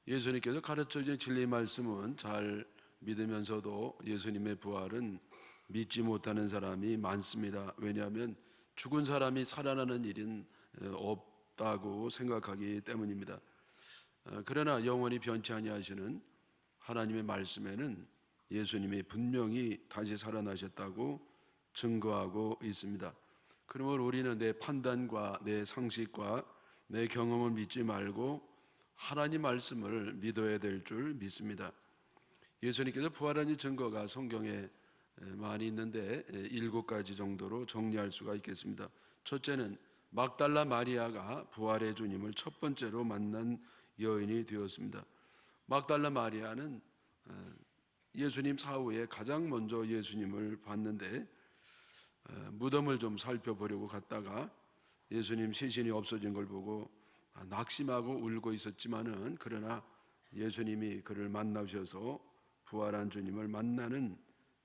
예수님께서 가르쳐주신 진리 말씀은 잘 믿으면서도 예수님의 부활은 믿지 못하는 사람이 많습니다. 왜냐하면 죽은 사람이 살아나는 일은 없다고 생각하기 때문입니다. 그러나 영원히 변치 아니하시는 하나님의 말씀에는 예수님이 분명히 다시 살아나셨다고 증거하고 있습니다. 그러므로 우리는 내 판단과 내 상식과 내 경험을 믿지 말고 하나님 말씀을 믿어야 될 줄 믿습니다. 예수님께서 부활하신 증거가 성경에 많이 있는데 7가지 정도로 정리할 수가 있겠습니다. 첫째는 막달라 마리아가 부활의 주님을 첫 번째로 만난 여인이 되었습니다. 막달라 마리아는 예수님 사후에 가장 먼저 예수님을 봤는데 무덤을 좀 살펴보려고 갔다가 예수님 시신이 없어진 걸 보고 낙심하고 울고 있었지만은 그러나 예수님이 그를 만나셔서 부활한 주님을 만나는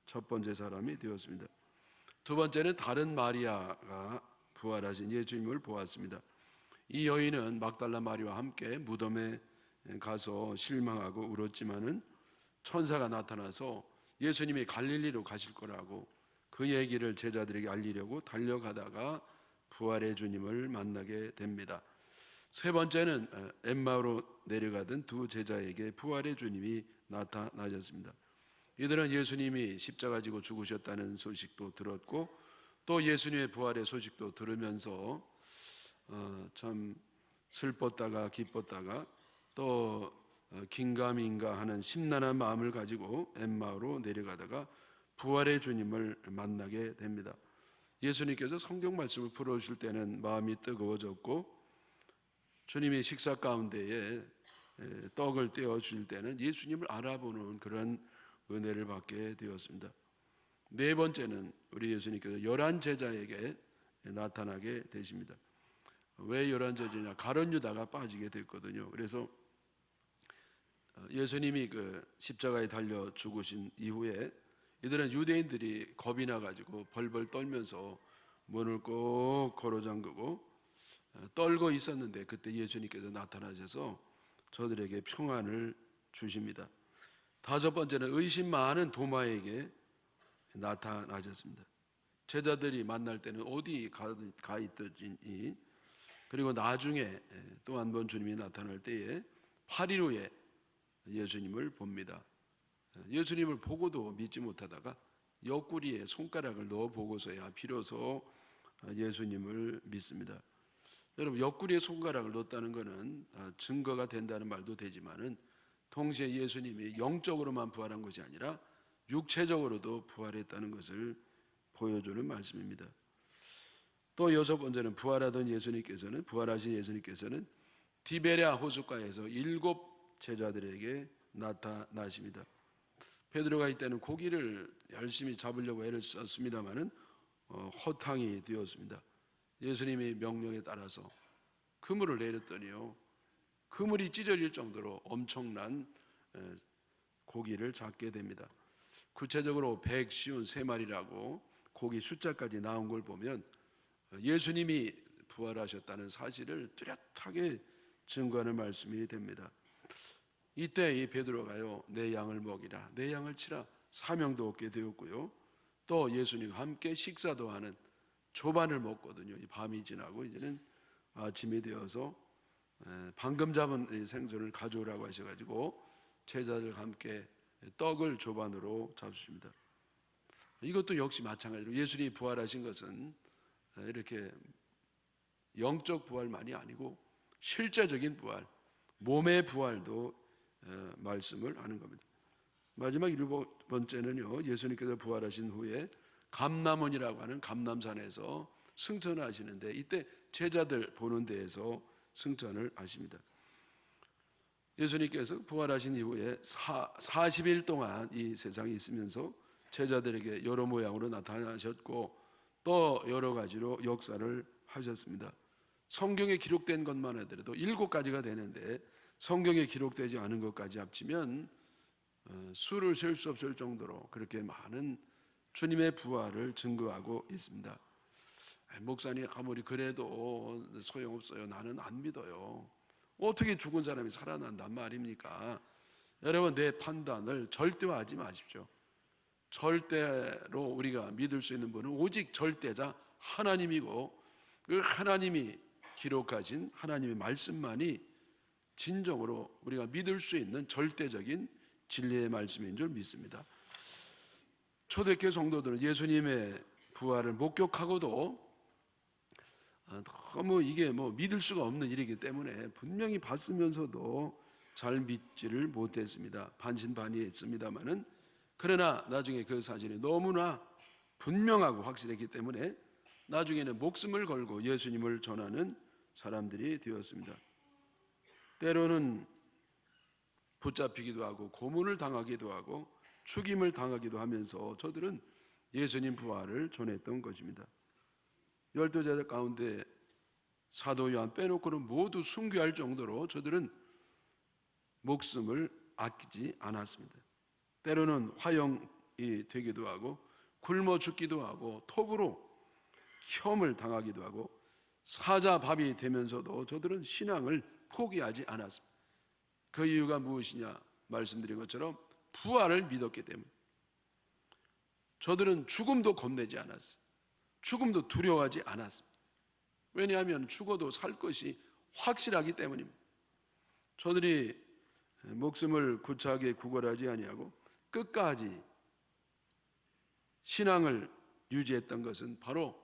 첫 번째 사람이 되었습니다. 두 번째는 다른 마리아가 부활하신 예수님을 보았습니다. 이 여인은 막달라 마리아와 함께 무덤에 가서 실망하고 울었지만은 천사가 나타나서 예수님이 갈릴리로 가실 거라고 그 얘기를 제자들에게 알리려고 달려가다가 부활의 주님을 만나게 됩니다. 세 번째는 엠마오로 내려가던 두 제자에게 부활의 주님이 나타나셨습니다. 이들은 예수님이 십자가 지고 죽으셨다는 소식도 들었고 또 예수님의 부활의 소식도 들으면서 참 슬펐다가 기뻤다가 또 긴가민가 하는 심란한 마음을 가지고 엠마오로 내려가다가 부활의 주님을 만나게 됩니다. 예수님께서 성경 말씀을 풀어주실 때는 마음이 뜨거워졌고 주님이 식사 가운데에 떡을 떼어 주실 때는 예수님을 알아보는 그런 은혜를 받게 되었습니다. 네 번째는 우리 예수님께서 11 제자에게 나타나게 되십니다. 왜 11 제자냐? 가룟 유다가 빠지게 됐거든요. 그래서 예수님이 그 십자가에 달려 죽으신 이후에 이들은 유대인들이 겁이 나가지고 벌벌 떨면서 문을 꼭 걸어 잠그고 떨고 있었는데 그때 예수님께서 나타나셔서 저들에게 평안을 주십니다. 다섯 번째는 의심 많은 도마에게 나타나셨습니다. 제자들이 만날 때는 어디 가 있더니 그리고 나중에 또 한 번 주님이 나타날 때에 8일 후에 예수님을 봅니다. 예수님을 보고도 믿지 못하다가 옆구리에 손가락을 넣어 보고서야 비로소 예수님을 믿습니다. 여러분, 옆구리에 손가락을 넣었다는 것은 증거가 된다는 말도 되지만은 동시에 예수님이 영적으로만 부활한 것이 아니라 육체적으로도 부활했다는 것을 보여주는 말씀입니다. 또 여섯 번째는 부활하신 예수님께서는 디베랴 호숫가에서 7 제자들에게 나타나십니다. 베드로가 이때는 고기를 열심히 잡으려고 애를 썼습니다마는 허탕이 되었습니다. 예수님의 명령에 따라서 그물을 내렸더니요, 그물이 찢어질 정도로 엄청난 고기를 잡게 됩니다. 구체적으로 153마리라고 고기 숫자까지 나온 걸 보면 예수님이 부활하셨다는 사실을 뚜렷하게 증거하는 말씀이 됩니다. 이때 이 베드로가요, 내 양을 먹이라, 내 양을 치라 사명도 얻게 되었고요, 또 예수님과 함께 식사도 하는 조반을 먹거든요. 밤이 지나고 이제는 아침이 되어서 방금 잡은 생선을 가져오라고 하셔가지고 제자들과 함께 떡을 조반으로 잡수십니다. 이것도 역시 마찬가지로 예수님이 부활하신 것은 이렇게 영적 부활만이 아니고 실제적인 부활, 몸의 부활도 말씀을 하는 겁니다. 마지막 7번째는요, 예수님께서 부활하신 후에 감람원이라고 하는 감람산에서 승천을 하시는데 이때 제자들 보는 데에서 승천을 하십니다. 예수님께서 부활하신 이후에 40일 동안 이 세상에 있으면서 제자들에게 여러 모양으로 나타나셨고 또 여러 가지로 역사를 하셨습니다. 성경에 기록된 것만 하더라도 7가지가 되는데 성경에 기록되지 않은 것까지 합치면 수를 셀 수 없을 정도로 그렇게 많은 주님의 부활을 증거하고 있습니다. 목사님 아무리 그래도 소용없어요, 나는 안 믿어요. 어떻게 죽은 사람이 살아난단 말입니까? 여러분, 내 판단을 절대화하지 마십시오. 절대로 우리가 믿을 수 있는 분은 오직 절대자 하나님이고, 그 하나님이 기록하신 하나님의 말씀만이 진정으로 우리가 믿을 수 있는 절대적인 진리의 말씀인 줄 믿습니다. 초대교회 성도들은 예수님의 부활을 목격하고도 너무 이게 믿을 수가 없는 일이기 때문에 분명히 봤으면서도 잘 믿지를 못했습니다. 반신반의했습니다마는, 그러나 나중에 그 사실이 너무나 분명하고 확실했기 때문에 나중에는 목숨을 걸고 예수님을 전하는 사람들이 되었습니다. 때로는 붙잡히기도 하고 고문을 당하기도 하고 죽임을 당하기도 하면서 저들은 예수님 부활을 전했던 것입니다. 12제자 가운데 사도 요한 빼놓고는 모두 순교할 정도로 저들은 목숨을 아끼지 않았습니다. 때로는 화형이 되기도 하고 굶어 죽기도 하고 톱으로 혐을 당하기도 하고 사자밥이 되면서도 저들은 신앙을 포기하지 않았습니다. 그 이유가 무엇이냐 말씀드린 것처럼 부활을 믿었기 때문에 저들은 죽음도 겁내지 않았어요. 죽음도 두려워하지 않았습니다. 왜냐하면 죽어도 살 것이 확실하기 때문입니다. 저들이 목숨을 구차하게 구걸하지 아니하고 끝까지 신앙을 유지했던 것은 바로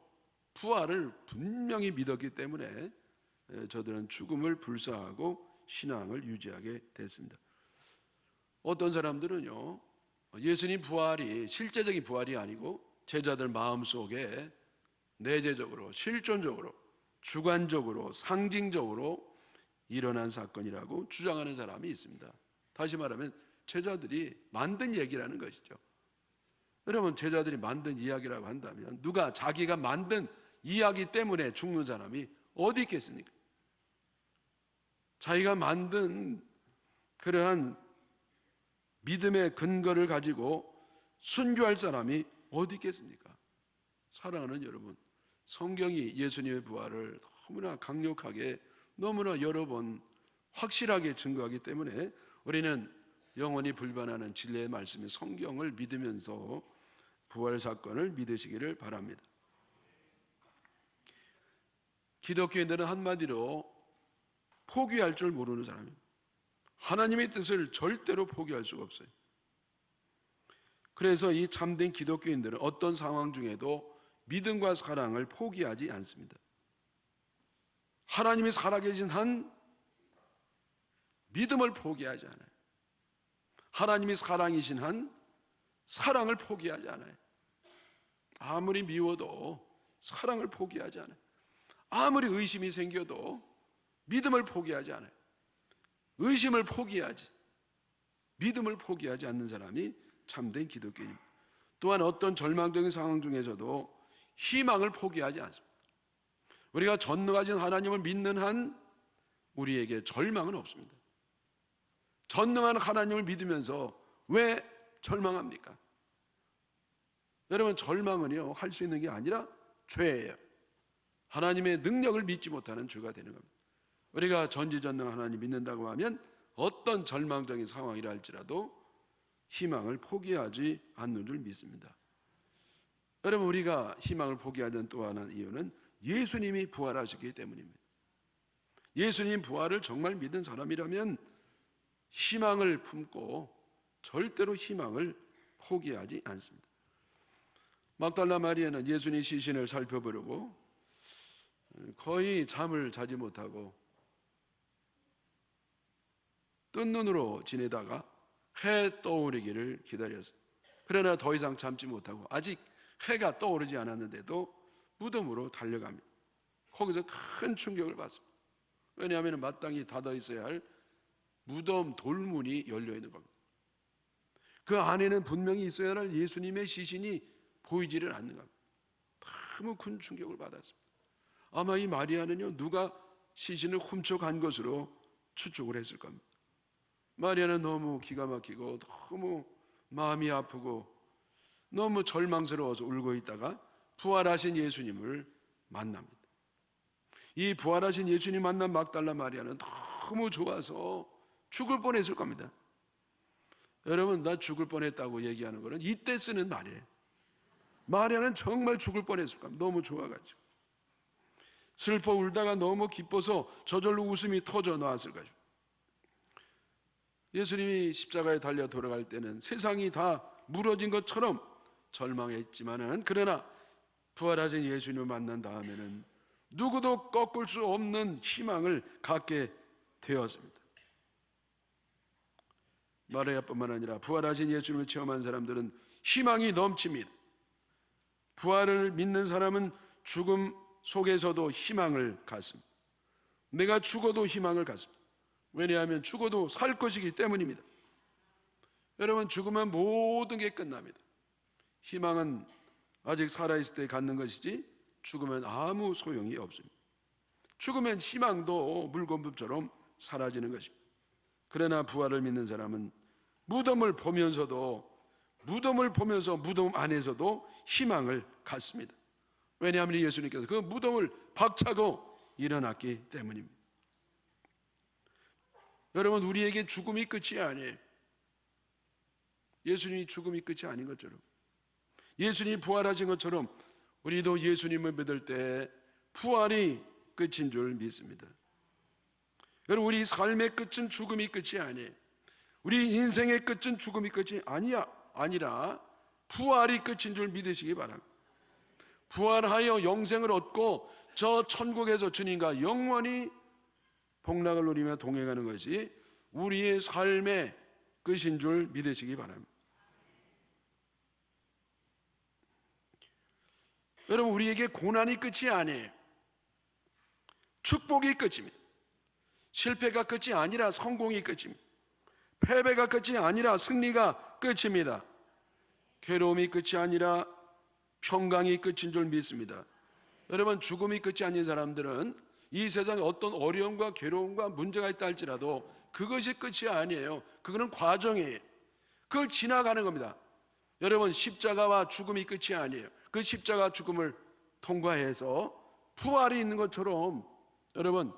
부활을 분명히 믿었기 때문에 저들은 죽음을 불사하고 신앙을 유지하게 됐습니다. 어떤 사람들은요, 예수님 부활이 실제적인 부활이 아니고 제자들 마음속에 내재적으로 실존적으로 주관적으로 상징적으로 일어난 사건이라고 주장하는 사람이 있습니다. 다시 말하면 제자들이 만든 얘기라는 것이죠. 여러분, 제자들이 만든 이야기라고 한다면 누가 자기가 만든 이야기 때문에 죽는 사람이 어디 있겠습니까? 자기가 만든 그러한 믿음의 근거를 가지고 순교할 사람이 어디 있겠습니까? 사랑하는 여러분, 성경이 예수님의 부활을 너무나 강력하게 너무나 여러 번 확실하게 증거하기 때문에 우리는 영원히 불변하는 진리의 말씀인 성경을 믿으면서 부활 사건을 믿으시기를 바랍니다. 기독교인들은 한마디로 포기할 줄 모르는 사람입니다. 하나님의 뜻을 절대로 포기할 수가 없어요. 그래서 이 참된 기독교인들은 어떤 상황 중에도 믿음과 사랑을 포기하지 않습니다. 하나님이 살아계신 한 믿음을 포기하지 않아요. 하나님이 사랑이신 한 사랑을 포기하지 않아요. 아무리 미워도 사랑을 포기하지 않아요. 아무리 의심이 생겨도 믿음을 포기하지 않아요. 의심을 포기하지, 믿음을 포기하지 않는 사람이 참된 기독교인입니다. 또한 어떤 절망적인 상황 중에서도 희망을 포기하지 않습니다. 우리가 전능하신 하나님을 믿는 한 우리에게 절망은 없습니다. 전능한 하나님을 믿으면서 왜 절망합니까? 여러분, 절망은요, 할 수 있는 게 아니라 죄예요. 하나님의 능력을 믿지 못하는 죄가 되는 겁니다. 우리가 전지전능한 하나님 믿는다고 하면 어떤 절망적인 상황이라 할지라도 희망을 포기하지 않는 줄 믿습니다. 여러분, 우리가 희망을 포기하는 또 하나의 이유는 예수님이 부활하셨기 때문입니다. 예수님 부활을 정말 믿은 사람이라면 희망을 품고 절대로 희망을 포기하지 않습니다. 막달라 마리아는 예수님 시신을 살펴보려고 거의 잠을 자지 못하고 뜬 눈으로 지내다가 해 떠오르기를 기다렸어요. 그러나 더 이상 참지 못하고 아직 해가 떠오르지 않았는데도 무덤으로 달려갑니다. 거기서 큰 충격을 받습니다. 왜냐하면 마땅히 닫아 있어야 할 무덤 돌문이 열려 있는 겁니다. 그 안에는 분명히 있어야 할 예수님의 시신이 보이지를 않는 겁니다. 너무 큰 충격을 받았습니다. 아마 이 마리아는요, 누가 시신을 훔쳐간 것으로 추측을 했을 겁니다. 마리아는 너무 기가 막히고 너무 마음이 아프고 너무 절망스러워서 울고 있다가 부활하신 예수님을 만납니다. 이 부활하신 예수님 만난 막달라 마리아는 너무 좋아서 죽을 뻔했을 겁니다. 여러분, 나 죽을 뻔했다고 얘기하는 거는 이때 쓰는 말이에요. 마리아는 정말 죽을 뻔했을 겁니다. 너무 좋아가지고. 슬퍼 울다가 너무 기뻐서 저절로 웃음이 터져 나왔을 거죠. 예수님이 십자가에 달려 돌아갈 때는 세상이 다 무너진 것처럼 절망했지만은, 그러나 부활하신 예수님을 만난 다음에는 누구도 꺾을 수 없는 희망을 갖게 되었습니다. 마리아뿐만 아니라 부활하신 예수님을 체험한 사람들은 희망이 넘칩니다. 부활을 믿는 사람은 죽음 속에서도 희망을 갖습니다. 내가 죽어도 희망을 갖습니다. 왜냐하면 죽어도 살 것이기 때문입니다. 여러분, 죽으면 모든 게 끝납니다. 희망은 아직 살아있을 때 갖는 것이지 죽으면 아무 소용이 없습니다. 죽으면 희망도 물건법처럼 사라지는 것입니다. 그러나 부활을 믿는 사람은 무덤을 보면서 무덤 안에서도 희망을 갖습니다. 왜냐하면 예수님께서 그 무덤을 박차고 일어났기 때문입니다. 여러분, 우리에게 죽음이 끝이 아니에요. 예수님이 죽음이 끝이 아닌 것처럼, 예수님이 부활하신 것처럼 우리도 예수님을 믿을 때 부활이 끝인 줄 믿습니다. 여러분, 우리 삶의 끝은 죽음이 끝이 아니에요. 우리 인생의 끝은 죽음이 끝이 아니라 부활이 끝인 줄 믿으시기 바랍니다. 부활하여 영생을 얻고 저 천국에서 주님과 영원히 복락을 누리며 동행하는 것이 우리의 삶의 끝인 줄 믿으시기 바랍니다. 여러분, 우리에게 고난이 끝이 아니에요. 축복이 끝입니다. 실패가 끝이 아니라 성공이 끝입니다. 패배가 끝이 아니라 승리가 끝입니다. 괴로움이 끝이 아니라 평강이 끝인 줄 믿습니다. 여러분, 죽음이 끝이 아닌 사람들은 이 세상에 어떤 어려움과 괴로움과 문제가 있다 할지라도 그것이 끝이 아니에요. 그거는 과정이에요. 그걸 지나가는 겁니다. 여러분, 십자가와 죽음이 끝이 아니에요. 그 십자가 죽음을 통과해서 부활이 있는 것처럼, 여러분,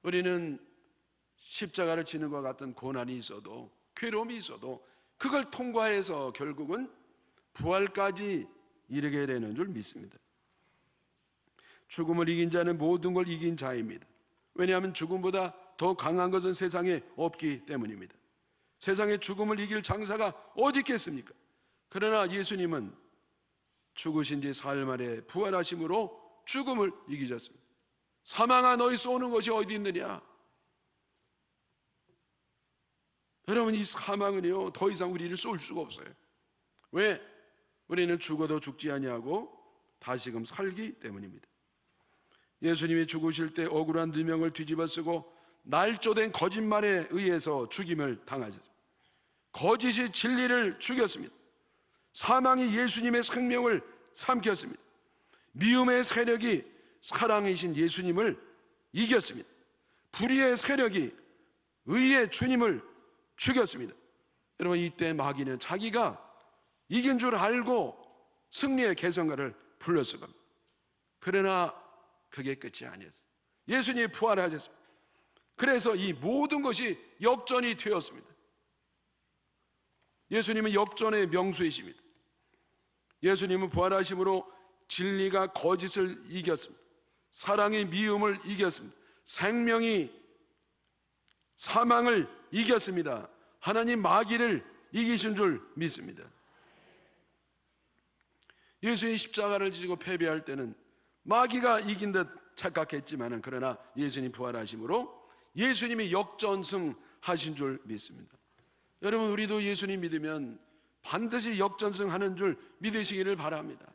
우리는 십자가를 지는 것 같은 고난이 있어도, 괴로움이 있어도 그걸 통과해서 결국은 부활까지 이르게 되는 줄 믿습니다. 죽음을 이긴 자는 모든 걸 이긴 자입니다. 왜냐하면 죽음보다 더 강한 것은 세상에 없기 때문입니다. 세상에 죽음을 이길 장사가 어디 있겠습니까? 그러나 예수님은 죽으신 지 사흘 만에 부활하심으로 죽음을 이기셨습니다. 사망아, 너희 쏘는 것이 어디 있느냐? 여러분, 이 사망은요, 더 이상 우리를 쏠 수가 없어요. 왜? 우리는 죽어도 죽지 아니하고 다시금 살기 때문입니다. 예수님이 죽으실 때 억울한 누명을 뒤집어 쓰고 날조된 거짓말에 의해서 죽임을 당하셨습니다. 거짓이 진리를 죽였습니다. 사망이 예수님의 생명을 삼켰습니다. 미움의 세력이 사랑이신 예수님을 이겼습니다. 불의의 세력이 의의 주님을 죽였습니다. 여러분, 이때 마귀는 자기가 이긴 줄 알고 승리의 개성가를 불렀을 겁니다. 그러나 그게 끝이 아니었어요. 예수님이 부활하셨습니다. 그래서 이 모든 것이 역전이 되었습니다. 예수님은 역전의 명수이십니다. 예수님은 부활하심으로 진리가 거짓을 이겼습니다. 사랑이 미움을 이겼습니다. 생명이 사망을 이겼습니다. 하나님 마귀를 이기신 줄 믿습니다. 예수님이 십자가를 지고 패배할 때는 마귀가 이긴 듯 착각했지만, 그러나 예수님 부활하심으로 예수님이 역전승하신 줄 믿습니다. 여러분, 우리도 예수님 믿으면 반드시 역전승하는 줄 믿으시기를 바랍니다.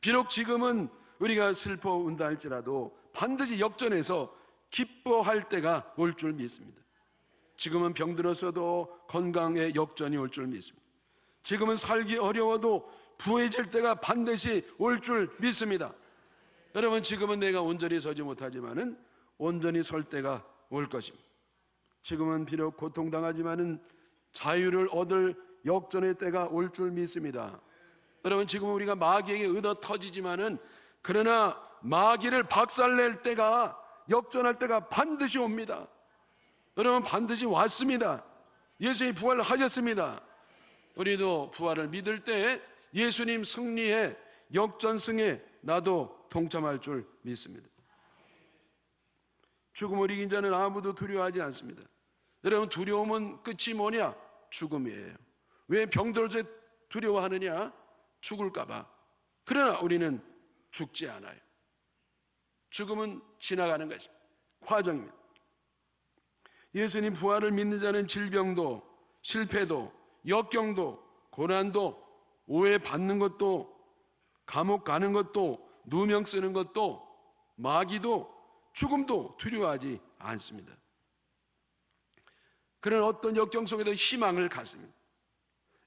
비록 지금은 우리가 슬퍼 운다 할지라도 반드시 역전해서 기뻐할 때가 올 줄 믿습니다. 지금은 병들었어도 건강에 역전이 올 줄 믿습니다. 지금은 살기 어려워도 부해질 때가 반드시 올 줄 믿습니다. 여러분, 지금은 내가 온전히 서지 못하지만은 온전히 설 때가 올 것입니다. 지금은 비록 고통당하지만은 자유를 얻을 역전의 때가 올 줄 믿습니다. 여러분, 지금 우리가 마귀에게 얻어 터지지만은, 그러나 마귀를 박살낼 때가, 역전할 때가 반드시 옵니다. 여러분, 반드시 왔습니다. 예수님이 부활을 하셨습니다. 우리도 부활을 믿을 때 예수님 승리의 역전승에 나도 동참할 줄 믿습니다. 죽음을 이긴 자는 아무도 두려워하지 않습니다. 여러분, 두려움은 끝이 뭐냐? 죽음이에요. 왜 병들어서 두려워하느냐? 죽을까 봐. 그러나 우리는 죽지 않아요. 죽음은 지나가는 것입니다. 과정입니다. 예수님 부활을 믿는 자는 질병도, 실패도, 역경도, 고난도, 오해받는 것도, 감옥 가는 것도, 누명 쓰는 것도, 마귀도, 죽음도 두려워하지 않습니다. 그런 어떤 역경 속에도 희망을 갖습니다.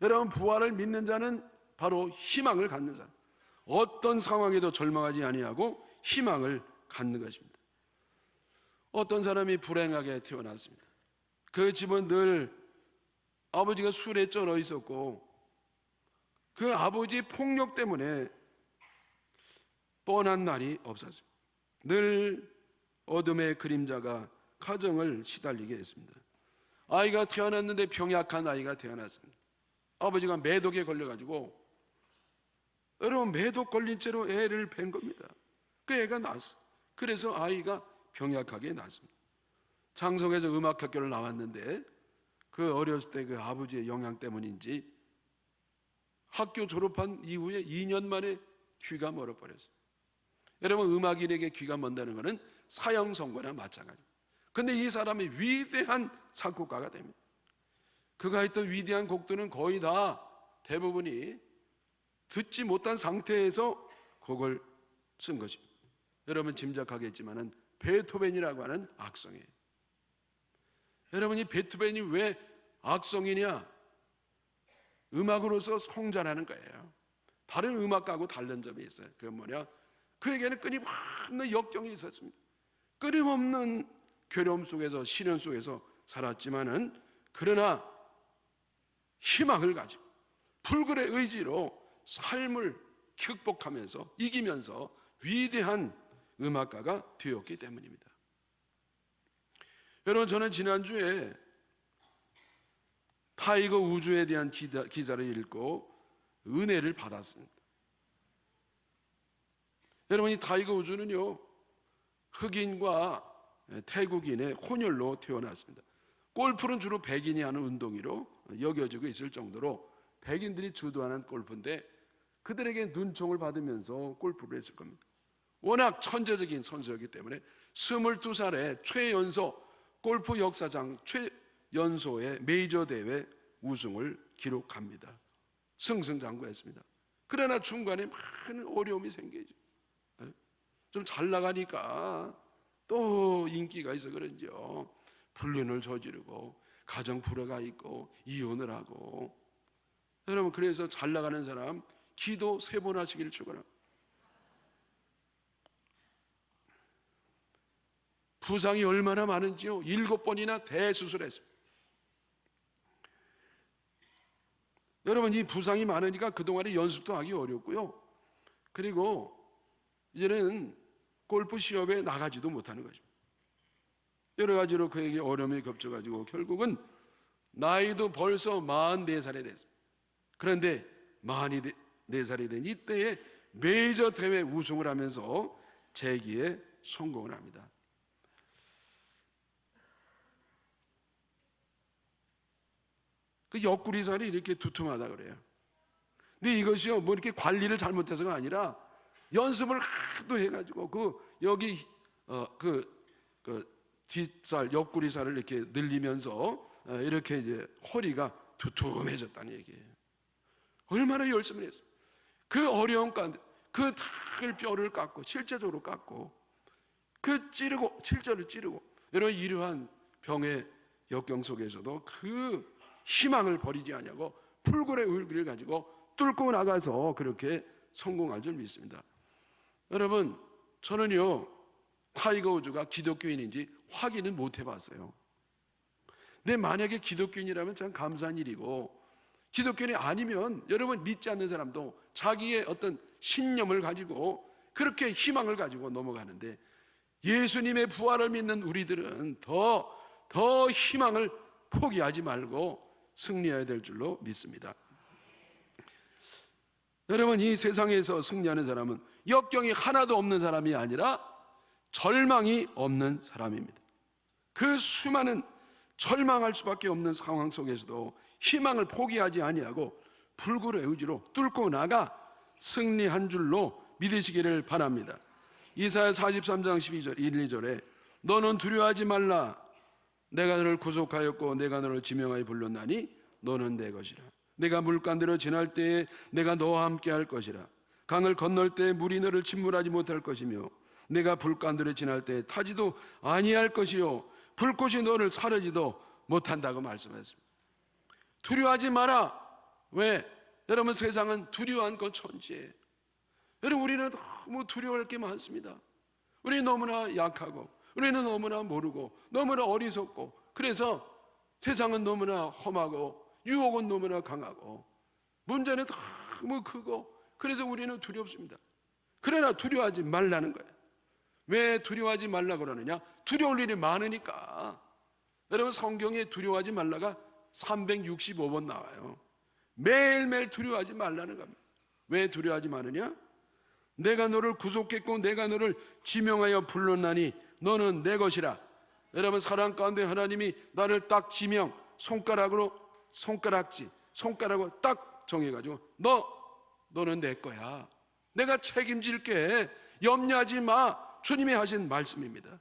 여러분, 부활을 믿는 자는 바로 희망을 갖는 사람, 어떤 상황에도 절망하지 아니하고 희망을 갖는 것입니다. 어떤 사람이 불행하게 태어났습니다. 그 집은 늘 아버지가 술에 쩔어 있었고 그 아버지의 폭력 때문에 뻔한 날이 없었습니다. 늘 어둠의 그림자가 가정을 시달리게 했습니다. 아이가 태어났는데 병약한 아이가 태어났습니다. 아버지가 매독에 걸려가지고, 여러분, 매독 걸린 채로 애를 뵌 겁니다. 그 애가 낳았어요. 그래서 아이가 병약하게 낳았습니다. 장성에서 음악학교를 나왔는데 그 어렸을 때 그 아버지의 영향 때문인지 학교 졸업한 이후에 2년 만에 귀가 멀어버렸어요. 여러분, 음악인에게 귀가 먼다는 것은 사형 선고나 마찬가지입니다. 근데 이 사람이 위대한 작곡가가 됩니다. 그가 했던 위대한 곡들은 거의 다 대부분이 듣지 못한 상태에서 곡을 쓴 것입니다. 여러분 짐작하겠지만은 베토벤이라고 하는 악성이에요. 여러분, 이 베토벤이 왜 악성이냐? 음악으로서 성장하는 거예요. 다른 음악가하고 다른 점이 있어요. 그건 뭐냐? 그에게는 끊임없는 역경이 있었습니다. 끊임없는 괴로움 속에서, 시련 속에서 살았지만은, 그러나 희망을 가지고 불굴의 의지로 삶을 극복하면서 이기면서 위대한 음악가가 되었기 때문입니다. 여러분, 저는 지난주에 타이거 우즈에 대한 기사를 읽고 은혜를 받았습니다. 여러분, 이 타이거 우즈는요, 흑인과 태국인의 혼혈로 태어났습니다. 골프는 주로 백인이 하는 운동으로 여겨지고 있을 정도로 백인들이 주도하는 골프인데 그들에게 눈총을 받으면서 골프를 했을 겁니다. 워낙 천재적인 선수였기 때문에 22살에 최연소 골프 역사상 최연소의 메이저 대회 우승을 기록합니다. 승승장구했습니다. 그러나 중간에 많은 어려움이 생기죠. 좀 잘 나가니까 또 인기가 있어 그런지요, 불륜을 저지르고 가정 불화가 있고 이혼을 하고. 여러분, 그래서 잘 나가는 사람 기도 3번 하시기를 축원합니다. 부상이 얼마나 많은지요. 7번이나 대수술했습니다. 여러분, 이 부상이 많으니까 그동안에 연습도 하기 어렵고요. 그리고 이제는 골프 시합에 나가지도 못하는 거죠. 여러 가지로 그에게 어려움이 겹쳐가지고 결국은 나이도 벌써 44살이 됐습니다. 그런데 44살이 된 이때에 메이저 대회 우승을 하면서 재기에 성공을 합니다. 그 옆구리살이 이렇게 두툼하다 그래요. 근데 이것이요, 뭐 이렇게 관리를 잘못해서가 아니라 연습을 하도 해가지고 여기 뒷살, 옆구리살을 이렇게 늘리면서 이렇게 이제 허리가 두툼해졌다는 얘기예요. 얼마나 열심히 했어요. 그 어려운 가운데 그 뼈를 깎고, 실제적으로 깎고, 실제로 찌르고, 여러분, 이러한 병의 역경 속에서도 그 희망을 버리지 않냐고 불굴의 의지를 가지고 뚫고 나가서 그렇게 성공할 줄 믿습니다. 여러분, 저는요, 타이거 우즈가 기독교인인지 확인은 못 해봤어요. 근데 만약에 기독교인이라면 참 감사한 일이고, 기독교인이 아니면 여러분, 믿지 않는 사람도 자기의 어떤 신념을 가지고 그렇게 희망을 가지고 넘어가는데, 예수님의 부활을 믿는 우리들은 더 더 희망을 포기하지 말고 승리해야 될 줄로 믿습니다. 여러분, 이 세상에서 승리하는 사람은 역경이 하나도 없는 사람이 아니라 절망이 없는 사람입니다. 그 수많은 절망할 수밖에 없는 상황 속에서도 희망을 포기하지 아니하고 불굴의 의지로 뚫고 나가 승리한 줄로 믿으시기를 바랍니다. 이사야 43장 12절 1, 2절에 너는 두려워하지 말라. 내가 너를 구속하였고 내가 너를 지명하여 불렀나니 너는 내 것이라. 내가 물간대로 지날 때에 내가 너와 함께 할 것이라. 강을 건널 때에 물이 너를 침몰하지 못할 것이며 내가 불간대로 지날 때에 타지도 아니할 것이요 불꽃이 너를 사르지도 못한다고 말씀했습니다. 두려워하지 마라. 왜? 여러분, 세상은 두려워한 건 천지예요. 여러분, 우리는 너무 두려워할 게 많습니다. 우리는 너무나 약하고 우리는 너무나 모르고 너무나 어리석고 그래서 세상은 너무나 험하고 유혹은 너무나 강하고 문제는 너무 크고 그래서 우리는 두렵습니다. 그러나 두려워하지 말라는 거예요. 왜 두려워하지 말라고 그러느냐? 두려울 일이 많으니까. 여러분, 성경에 두려워하지 말라가 365번 나와요. 매일매일 두려워하지 말라는 겁니다. 왜 두려워하지 마느냐? 내가 너를 구속했고 내가 너를 지명하여 불렀나니 너는 내 것이라. 여러분, 사랑 가운데 하나님이 나를 딱 지명, 손가락으로 손가락으로 딱 정해가지고 너는 내 거야. 내가 책임질게. 염려하지 마. 주님이 하신 말씀입니다.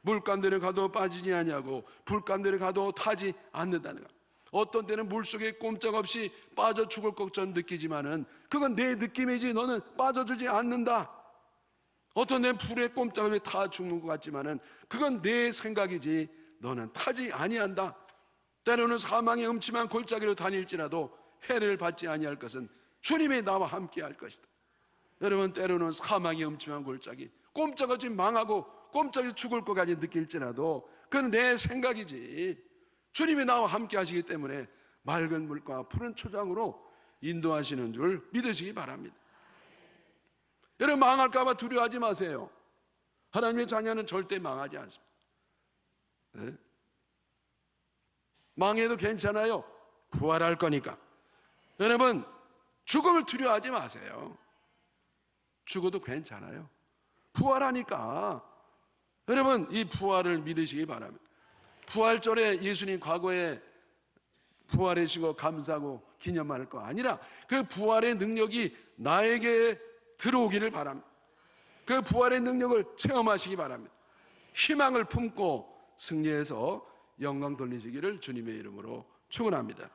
물간대를 가도 빠지지 아니하고 불간대를 가도 타지 않는다는 것. 어떤 때는 물속에 꼼짝없이 빠져 죽을 것처럼 느끼지만은 그건 내 느낌이지 너는 빠져주지 않는다. 어떤 때는 불에 꼼짝없이 타 죽는 것 같지만은 그건 내 생각이지 너는 타지 아니한다. 때로는 사망의 음침한 골짜기로 다닐지라도 해를 받지 아니할 것은 주님이 나와 함께 할 것이다. 여러분, 때로는 사망의 음침한 골짜기 꼼짝없이 망하고 꼼짝없이 죽을 것까지 느낄지라도 그건 내 생각이지 주님이 나와 함께 하시기 때문에 맑은 물과 푸른 초장으로 인도하시는 줄 믿으시기 바랍니다. 여러분, 망할까 봐 두려워하지 마세요. 하나님의 자녀는 절대 망하지 않습니다. 네? 망해도 괜찮아요. 부활할 거니까. 여러분, 죽음을 두려워하지 마세요. 죽어도 괜찮아요. 부활하니까. 여러분, 이 부활을 믿으시기 바랍니다. 부활절에 예수님 과거에 부활하시고 감사하고 기념할 거 아니라 그 부활의 능력이 나에게 들어오기를 바랍니다. 그 부활의 능력을 체험하시기 바랍니다. 희망을 품고 승리해서 영광 돌리시기를 주님의 이름으로 축원합니다.